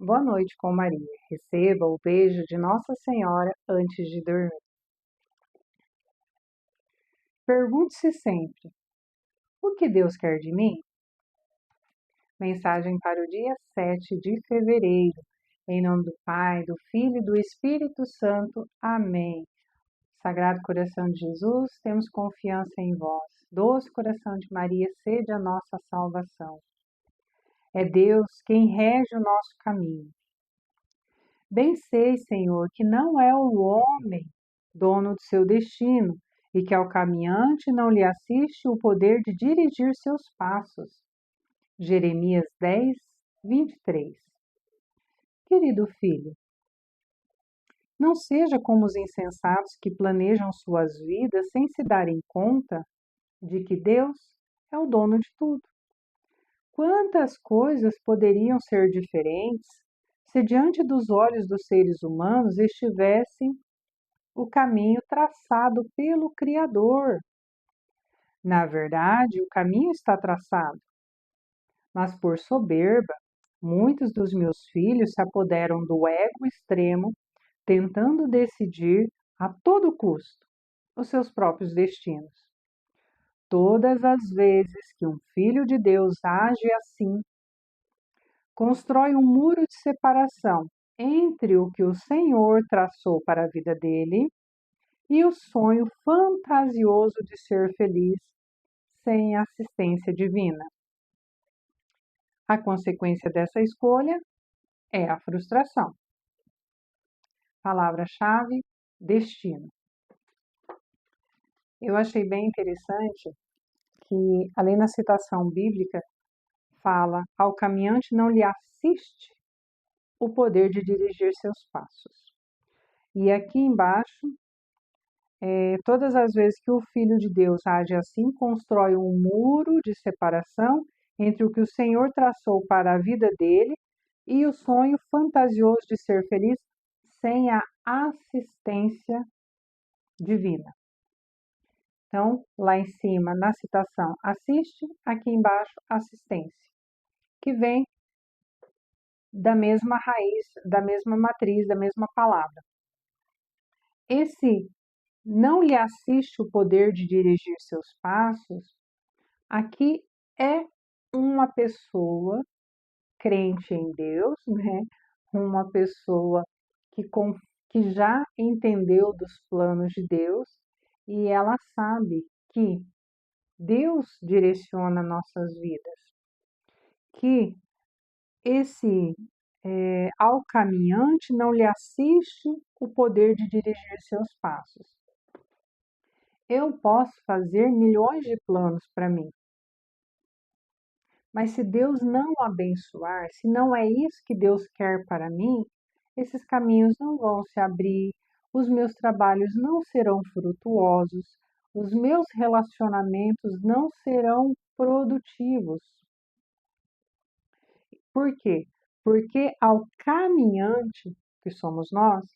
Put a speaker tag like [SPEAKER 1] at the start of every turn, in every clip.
[SPEAKER 1] Boa noite com Maria. Receba o beijo de Nossa Senhora antes de dormir. Pergunte-se sempre: o que Deus quer de mim? Mensagem para o dia 7 de fevereiro. Em nome do Pai, do Filho e do Espírito Santo. Amém. Sagrado coração de Jesus, temos confiança em vós. Doce coração de Maria, sede a nossa salvação. É Deus quem rege o nosso caminho. Bem sei, Senhor, que não é o homem dono do seu destino, e que ao caminhante não lhe assiste o poder de dirigir seus passos. Jeremias 10, 23. Querido filho, não seja como os insensatos que planejam suas vidas sem se darem conta de que Deus é o dono de tudo. Quantas coisas poderiam ser diferentes se diante dos olhos dos seres humanos estivesse o caminho traçado pelo Criador? Na verdade, o caminho está traçado, mas por soberba, muitos dos meus filhos se apoderam do ego extremo, tentando decidir a todo custo os seus próprios destinos. Todas as vezes que um filho de Deus age assim, constrói um muro de separação entre o que o Senhor traçou para a vida dele e o sonho fantasioso de ser feliz sem assistência divina. A consequência dessa escolha é a frustração. Palavra-chave: destino. Eu achei bem interessante que, além na citação bíblica, fala: ao caminhante não lhe assiste o poder de dirigir seus passos. E aqui embaixo, todas as vezes que o Filho de Deus age assim, constrói um muro de separação entre o que o Senhor traçou para a vida dele e o sonho fantasioso de ser feliz sem a assistência divina. Então, lá em cima, na citação, assiste, aqui embaixo, assistência, que vem da mesma raiz, da mesma matriz, da mesma palavra. Esse não lhe assiste o poder de dirigir seus passos, aqui é uma pessoa crente em Deus, né? Uma pessoa que já entendeu dos planos de Deus e ela sabe que Deus direciona nossas vidas, que esse ao caminhante não lhe assiste o poder de dirigir seus passos. Eu posso fazer milhões de planos para mim, mas se Deus não abençoar, se não é isso que Deus quer para mim, esses caminhos não vão se abrir, os meus trabalhos não serão frutuosos, os meus relacionamentos não serão produtivos. Por quê? Porque ao caminhante, que somos nós,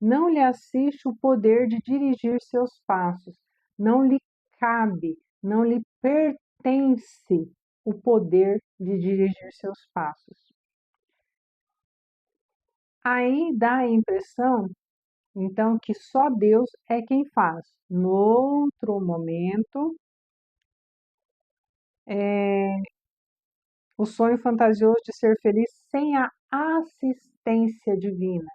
[SPEAKER 1] não lhe assiste o poder de dirigir seus passos, não lhe cabe, não lhe pertence o poder de dirigir seus passos. Aí dá a impressão, então, que só Deus é quem faz. No outro momento, o sonho fantasioso de ser feliz sem a assistência divina.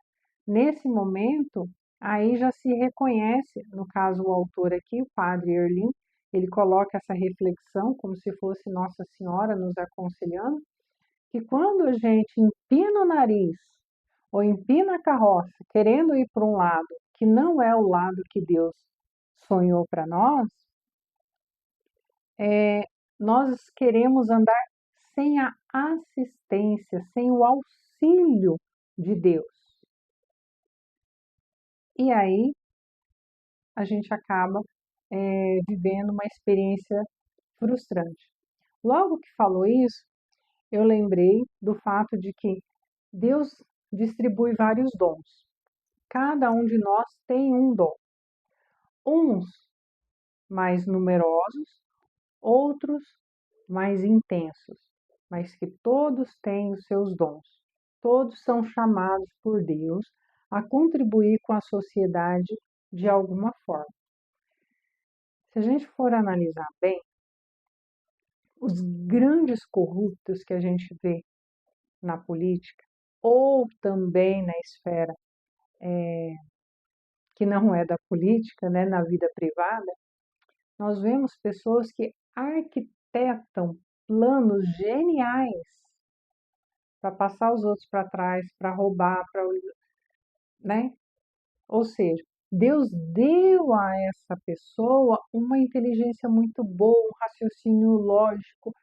[SPEAKER 1] Nesse momento, aí já se reconhece, no caso o autor aqui, o padre Erlim, ele coloca essa reflexão como se fosse Nossa Senhora nos aconselhando, que quando a gente empina o nariz ou empina a carroça querendo ir para um lado que não é o lado que Deus sonhou para nós, nós queremos andar sem a assistência, sem o auxílio de Deus. E aí a gente acaba vivendo uma experiência frustrante. Logo que falou isso, eu lembrei do fato de que Deus distribui vários dons. Cada um de nós tem um dom. Uns mais numerosos, outros mais intensos, mas que todos têm os seus dons. Todos são chamados por Deus a contribuir com a sociedade de alguma forma. Se a gente for analisar bem, os grandes corruptos que a gente vê na política, ou também na esfera que não é da política, né, na vida privada, nós vemos pessoas que arquitetam planos geniais para passar os outros para trás, para roubar, né? Ou seja, Deus deu a essa pessoa uma inteligência muito boa, um raciocínio lógico,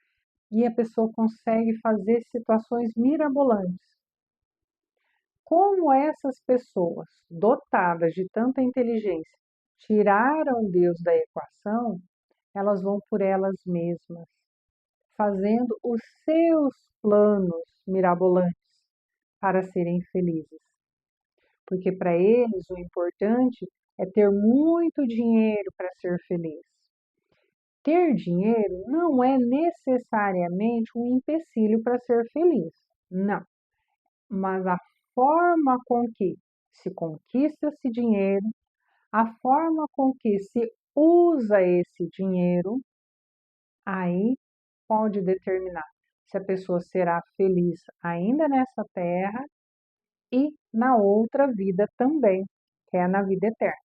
[SPEAKER 1] e a pessoa consegue fazer situações mirabolantes. Como essas pessoas, dotadas de tanta inteligência, tiraram Deus da equação, elas vão por elas mesmas, fazendo os seus planos mirabolantes para serem felizes. Porque para eles o importante é ter muito dinheiro para ser feliz. Ter dinheiro não é necessariamente um empecilho para ser feliz, não. Mas a forma com que se conquista esse dinheiro, a forma com que se usa esse dinheiro, aí pode determinar se a pessoa será feliz ainda nessa terra e na outra vida também, que é na vida eterna.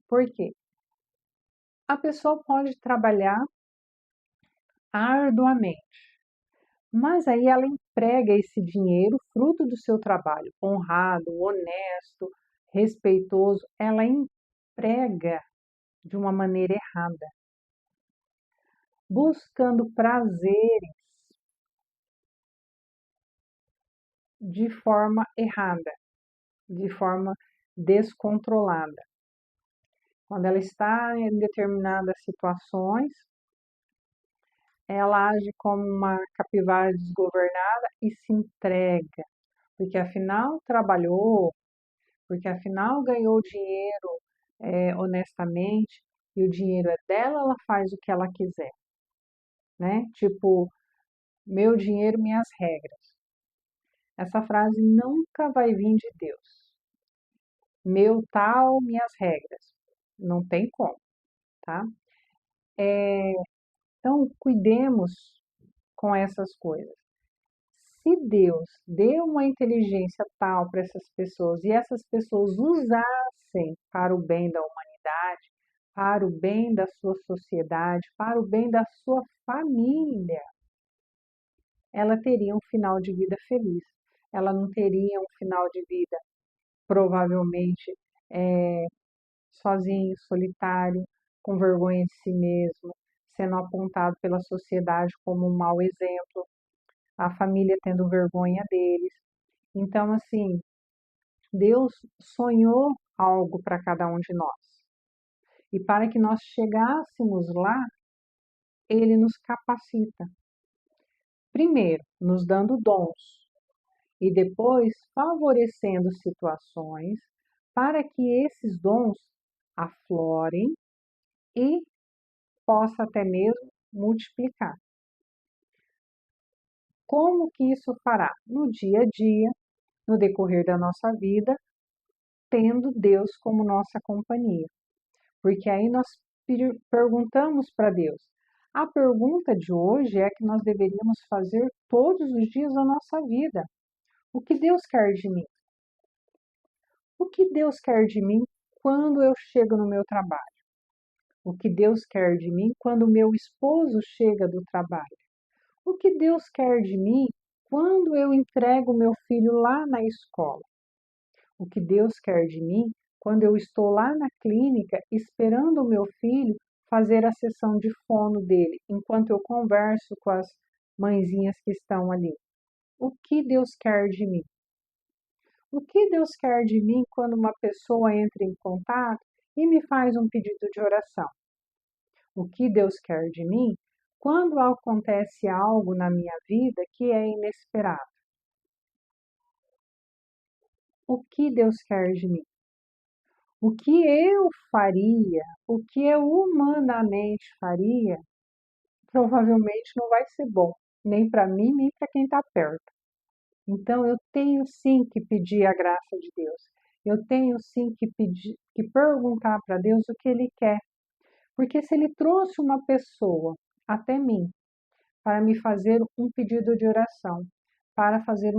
[SPEAKER 1] Por quê? A pessoa pode trabalhar arduamente, mas aí ela emprega esse dinheiro, fruto do seu trabalho, honrado, honesto, respeitoso, ela emprega de uma maneira errada, buscando prazeres de forma errada, de forma descontrolada. Quando ela está em determinadas situações, ela age como uma capivara desgovernada e se entrega, porque afinal trabalhou, porque afinal ganhou dinheiro honestamente e o dinheiro é dela, ela faz o que ela quiser, né? Tipo, meu dinheiro, minhas regras. Essa frase nunca vai vir de Deus. Meu tal, minhas regras. Não tem como, tá? Então, cuidemos com essas coisas. Se Deus deu uma inteligência tal para essas pessoas e essas pessoas usassem para o bem da humanidade, para o bem da sua sociedade, para o bem da sua família, ela teria um final de vida feliz. Ela não teria um final de vida, provavelmente, sozinho, solitário, com vergonha de si mesmo, sendo apontado pela sociedade como um mau exemplo, a família tendo vergonha deles. Então, assim, Deus sonhou algo para cada um de nós. E para que nós chegássemos lá, Ele nos capacita. Primeiro, nos dando dons e depois favorecendo situações para que esses dons aflorem e possa até mesmo multiplicar. Como que isso fará? No dia a dia, no decorrer da nossa vida, tendo Deus como nossa companhia. Porque aí nós perguntamos para Deus. A pergunta de hoje é que nós deveríamos fazer todos os dias da nossa vida. O que Deus quer de mim? O que Deus quer de mim quando eu chego no meu trabalho? O que Deus quer de mim quando o meu esposo chega do trabalho? O que Deus quer de mim quando eu entrego meu filho lá na escola? O que Deus quer de mim quando eu estou lá na clínica esperando o meu filho fazer a sessão de fono dele, enquanto eu converso com as mãezinhas que estão ali? O que Deus quer de mim? O que Deus quer de mim quando uma pessoa entra em contato e me faz um pedido de oração? O que Deus quer de mim quando acontece algo na minha vida que é inesperado? O que Deus quer de mim? O que eu faria, o que eu humanamente faria, provavelmente não vai ser bom, nem para mim, nem para quem está perto. Então eu tenho sim que pedir a graça de Deus. Eu tenho sim que pedir, que perguntar para Deus o que Ele quer. Porque se Ele trouxe uma pessoa até mim para me fazer um pedido de oração, para fazer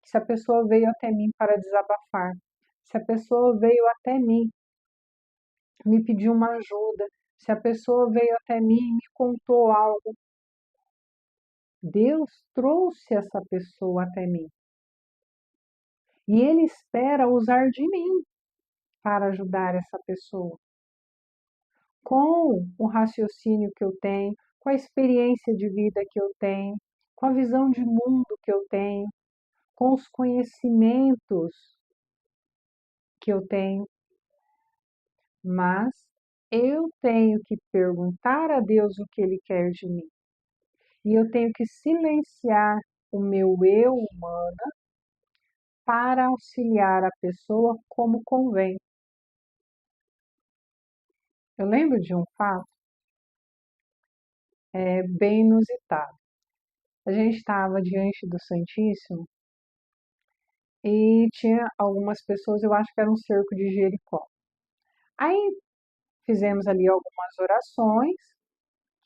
[SPEAKER 1] se a pessoa veio até mim para desabafar, se a pessoa veio até mim me pedir uma ajuda, se a pessoa veio até mim e me contou algo, Deus trouxe essa pessoa até mim. E Ele espera usar de mim para ajudar essa pessoa. Com o raciocínio que eu tenho, com a experiência de vida que eu tenho, com a visão de mundo que eu tenho, com os conhecimentos que eu tenho, mas eu tenho que perguntar a Deus o que Ele quer de mim. E eu tenho que silenciar o meu eu humano para auxiliar a pessoa como convém. Eu lembro de um fato bem inusitado. A gente estava diante do Santíssimo e tinha algumas pessoas, eu acho que era um cerco de Jericó. Aí fizemos ali algumas orações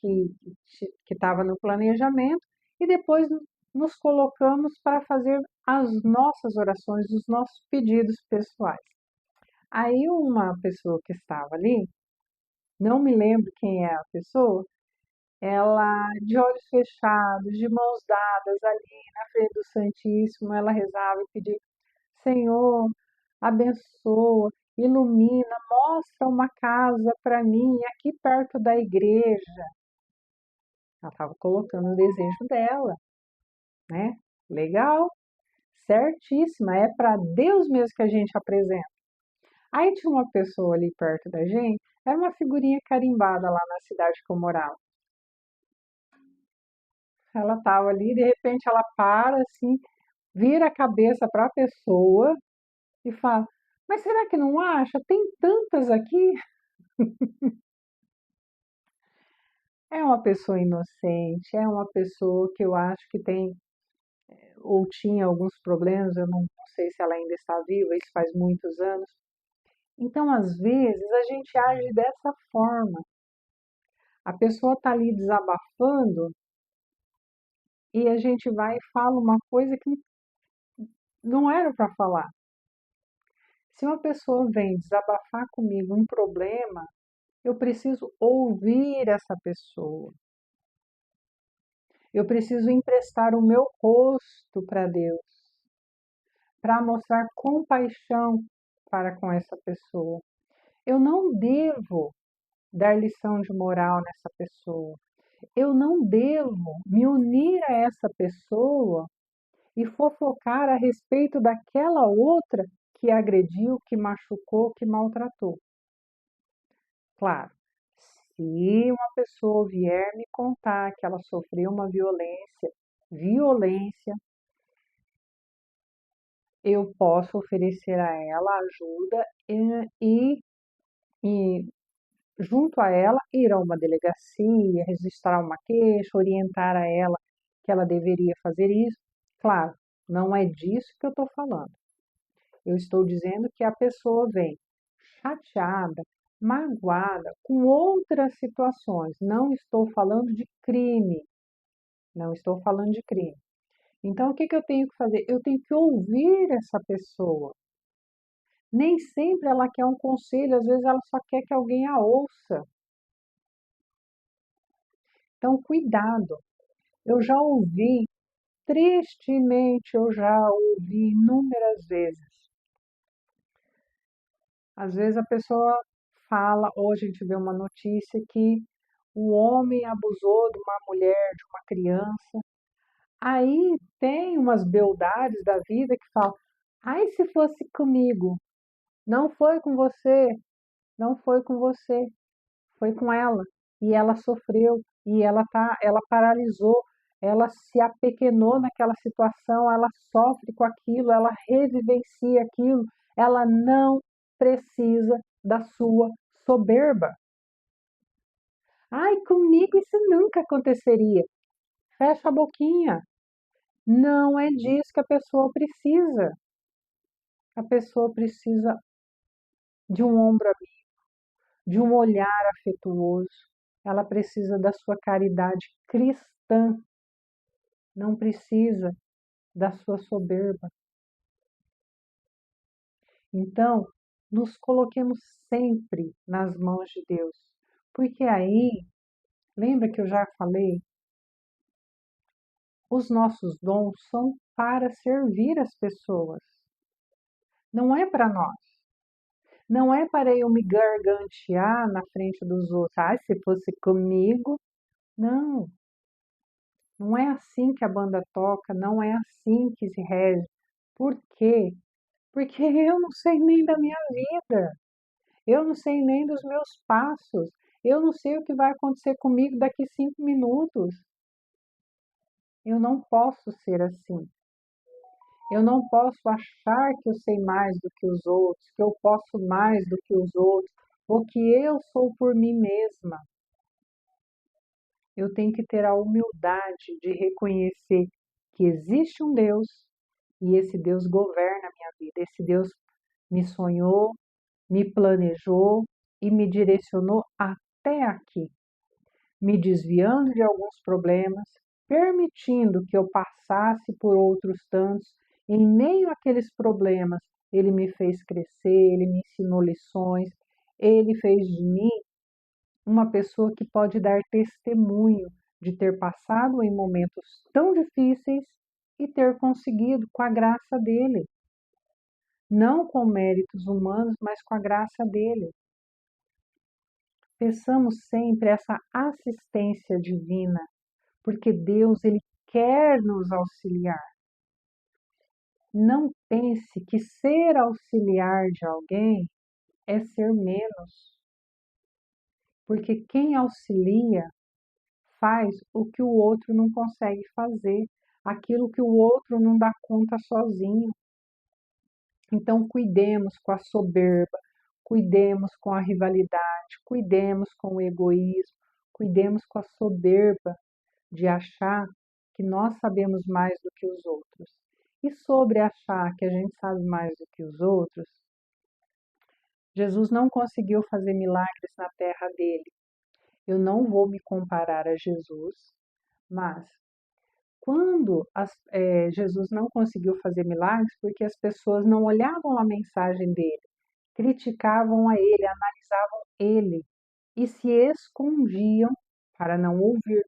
[SPEAKER 1] que estava no planejamento e depois nos colocamos para fazer as nossas orações, os nossos pedidos pessoais. Aí uma pessoa que estava ali, não me lembro quem é a pessoa, ela de olhos fechados, de mãos dadas ali na frente do Santíssimo, ela rezava e pedia: Senhor, abençoa, ilumina, mostra uma casa para mim aqui perto da igreja. Ela estava colocando o desejo dela, né? Legal, certíssima, é para Deus mesmo que a gente apresenta. Aí tinha uma pessoa ali perto da gente, era uma figurinha carimbada lá na cidade que eu morava. Ela estava ali, de repente ela para assim, vira a cabeça para a pessoa e fala: Mas será que não acha? Tem tantas aqui. É uma pessoa inocente, é uma pessoa que eu acho que tem ou tinha alguns problemas, eu não sei se ela ainda está viva, isso faz muitos anos. Então, às vezes, a gente age dessa forma. A pessoa está ali desabafando e a gente vai e fala uma coisa que não era para falar. Se uma pessoa vem desabafar comigo um problema, eu preciso ouvir essa pessoa. Eu preciso emprestar o meu rosto para Deus, para mostrar compaixão para com essa pessoa. Eu não devo dar lição de moral nessa pessoa. Eu não devo me unir a essa pessoa e fofocar a respeito daquela outra que agrediu, que machucou, que maltratou. Claro, se uma pessoa vier me contar que ela sofreu uma violência, eu posso oferecer a ela ajuda e junto a ela, ir a uma delegacia, registrar uma queixa, orientar a ela que ela deveria fazer isso. Claro, não é disso que eu estou falando. Eu estou dizendo que a pessoa vem chateada, magoada, com outras situações. Não estou falando de crime. Não estou falando de crime. Então, o que eu tenho que fazer? Eu tenho que ouvir essa pessoa. Nem sempre ela quer um conselho, às vezes ela só quer que alguém a ouça. Então, cuidado. Eu já ouvi, tristemente, eu já ouvi inúmeras vezes. Às vezes a pessoa fala, ou a gente vê uma notícia que o homem abusou de uma mulher, de uma criança. Aí tem umas beldades da vida que falam: ai, se fosse comigo, não foi com você, não foi com você, foi com ela. E ela sofreu, e ela paralisou, ela se apequenou naquela situação, ela sofre com aquilo, ela revivencia aquilo, ela não precisa da sua soberba. Ai, comigo isso nunca aconteceria. Fecha a boquinha. Não é disso que a pessoa precisa. A pessoa precisa de um ombro amigo, de um olhar afetuoso. Ela precisa da sua caridade cristã, não precisa da sua soberba. Então, nos coloquemos sempre nas mãos de Deus, porque aí, lembra que eu já falei, os nossos dons são para servir as pessoas, não é para nós. Não é para eu me gargantear na frente dos outros. Ah, se fosse comigo. Não, não é assim que a banda toca, não é assim que se rege. Por quê? Porque eu não sei nem da minha vida, eu não sei nem dos meus passos, eu não sei o que vai acontecer comigo daqui 5 minutos. Eu não posso ser assim. Eu não posso achar que eu sei mais do que os outros, que eu posso mais do que os outros, ou que eu sou por mim mesma. Eu tenho que ter a humildade de reconhecer que existe um Deus e esse Deus governa a minha vida. Esse Deus me sonhou, me planejou e me direcionou até aqui, me desviando de alguns problemas, permitindo que eu passasse por outros tantos. Em meio àqueles problemas, ele me fez crescer, ele me ensinou lições, ele fez de mim uma pessoa que pode dar testemunho de ter passado em momentos tão difíceis e ter conseguido com a graça dele, não com méritos humanos, mas com a graça dele. Peçamos sempre essa assistência divina, porque Deus ele quer nos auxiliar. Não pense que ser auxiliar de alguém é ser menos, porque quem auxilia faz o que o outro não consegue fazer, aquilo que o outro não dá conta sozinho. Então, cuidemos com a soberba, cuidemos com a rivalidade, cuidemos com o egoísmo, cuidemos com a soberba de achar que nós sabemos mais do que os outros. E sobre achar que a gente sabe mais do que os outros, Jesus não conseguiu fazer milagres na terra dele. Eu não vou me comparar a Jesus, mas quando Jesus não conseguiu fazer milagres, porque as pessoas não olhavam a mensagem dele, criticavam a ele, analisavam ele e se escondiam para não ouvir.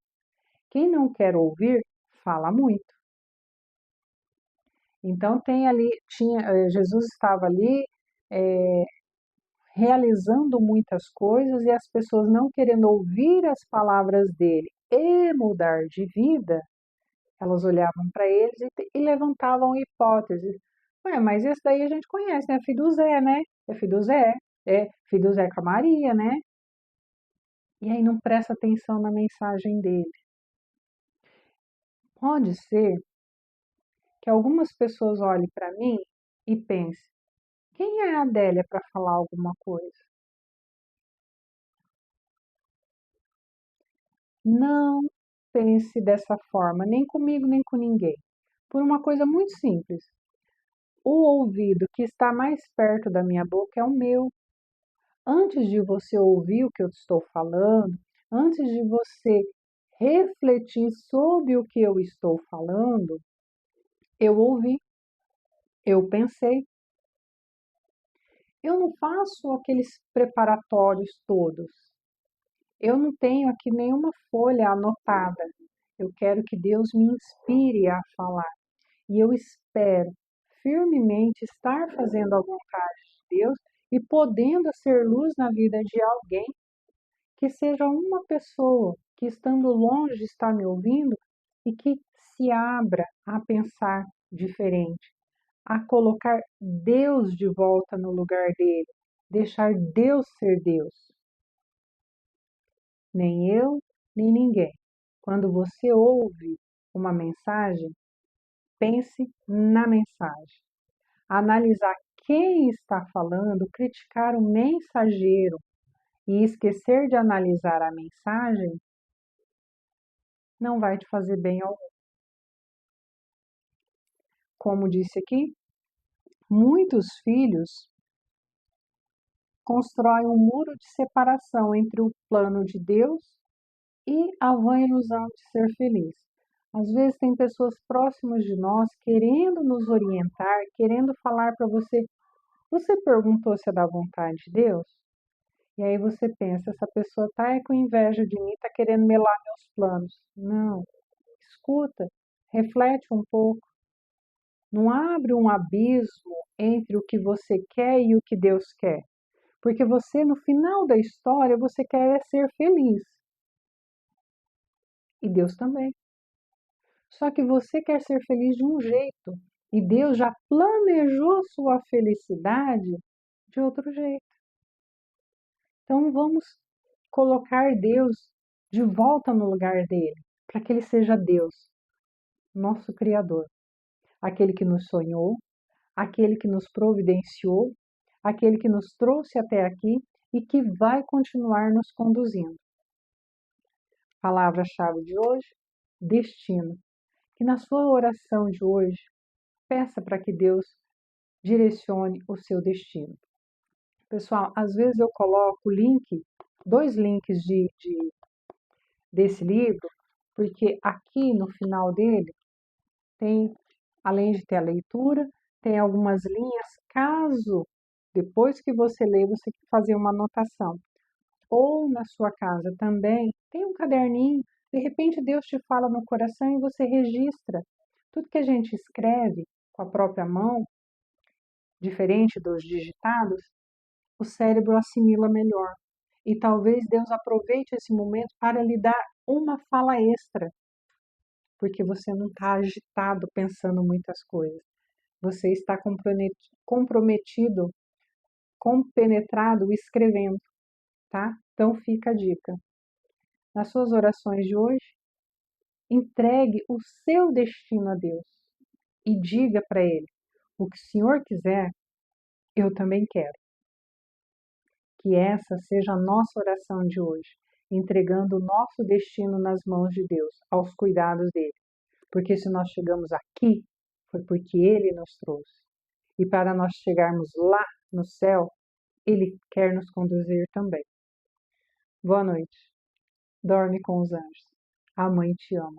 [SPEAKER 1] Quem não quer ouvir, fala muito. Então Jesus estava ali realizando muitas coisas e as pessoas não querendo ouvir as palavras dele e mudar de vida, elas olhavam para eles e levantavam hipóteses. Ué, mas esse daí a gente conhece, né? Filho do Zé, né? É filho do Zé. É filho do Zé com a Maria, né? E aí não presta atenção na mensagem dele. Pode ser que algumas pessoas olhem para mim e pensem, quem é a Adélia para falar alguma coisa? Não pense dessa forma, nem comigo, nem com ninguém. Por uma coisa muito simples. O ouvido que está mais perto da minha boca é o meu. Antes de você ouvir o que eu estou falando, antes de você refletir sobre o que eu estou falando, eu ouvi, eu pensei. Eu não faço aqueles preparatórios todos. Eu não tenho aqui nenhuma folha anotada. Eu quero que Deus me inspire a falar. E eu espero firmemente estar fazendo a vontade de Deus e podendo ser luz na vida de alguém, que seja uma pessoa que, estando longe, está me ouvindo e que se abra a pensar diferente, a colocar Deus de volta no lugar dele, deixar Deus ser Deus. Nem eu, nem ninguém. Quando você ouve uma mensagem, pense na mensagem. Analisar quem está falando, criticar o mensageiro e esquecer de analisar a mensagem não vai te fazer bem algum. como disse aqui, muitos filhos constroem um muro de separação entre o plano de Deus e a vã ilusão de ser feliz. Às vezes tem pessoas próximas de nós querendo nos orientar, querendo falar para você, você perguntou se é da vontade de Deus? E aí você pensa, essa pessoa está com inveja de mim, está querendo melar meus planos. Não, escuta, reflete um pouco. Não abre um abismo entre o que você quer e o que Deus quer. Porque você, no final da história, você quer ser feliz. E Deus também. Só que você quer ser feliz de um jeito. E Deus já planejou sua felicidade de outro jeito. Então vamos colocar Deus de volta no lugar dele, para que ele seja Deus, nosso Criador, aquele que nos sonhou, aquele que nos providenciou, aquele que nos trouxe até aqui e que vai continuar nos conduzindo. Palavra-chave de hoje: destino. Que na sua oração de hoje, peça para que Deus direcione o seu destino. Pessoal, às vezes eu coloco dois links desse livro, porque aqui no final dele tem, além de ter a leitura, tem algumas linhas, caso depois que você lê, você fazer uma anotação. Ou na sua casa também, tem um caderninho, de repente Deus te fala no coração e você registra. Tudo que a gente escreve com a própria mão, diferente dos digitados, o cérebro assimila melhor. E talvez Deus aproveite esse momento para lhe dar uma fala extra, porque você não está agitado pensando muitas coisas. Você está comprometido, compenetrado escrevendo, tá? Então fica a dica. Nas suas orações de hoje, entregue o seu destino a Deus e diga para Ele: o que o Senhor quiser, eu também quero. Que essa seja a nossa oração de hoje, entregando o nosso destino nas mãos de Deus, aos cuidados dele. Porque se nós chegamos aqui, foi porque ele nos trouxe. E para nós chegarmos lá no céu, ele quer nos conduzir também. Boa noite. Dorme com os anjos. A mãe te ama.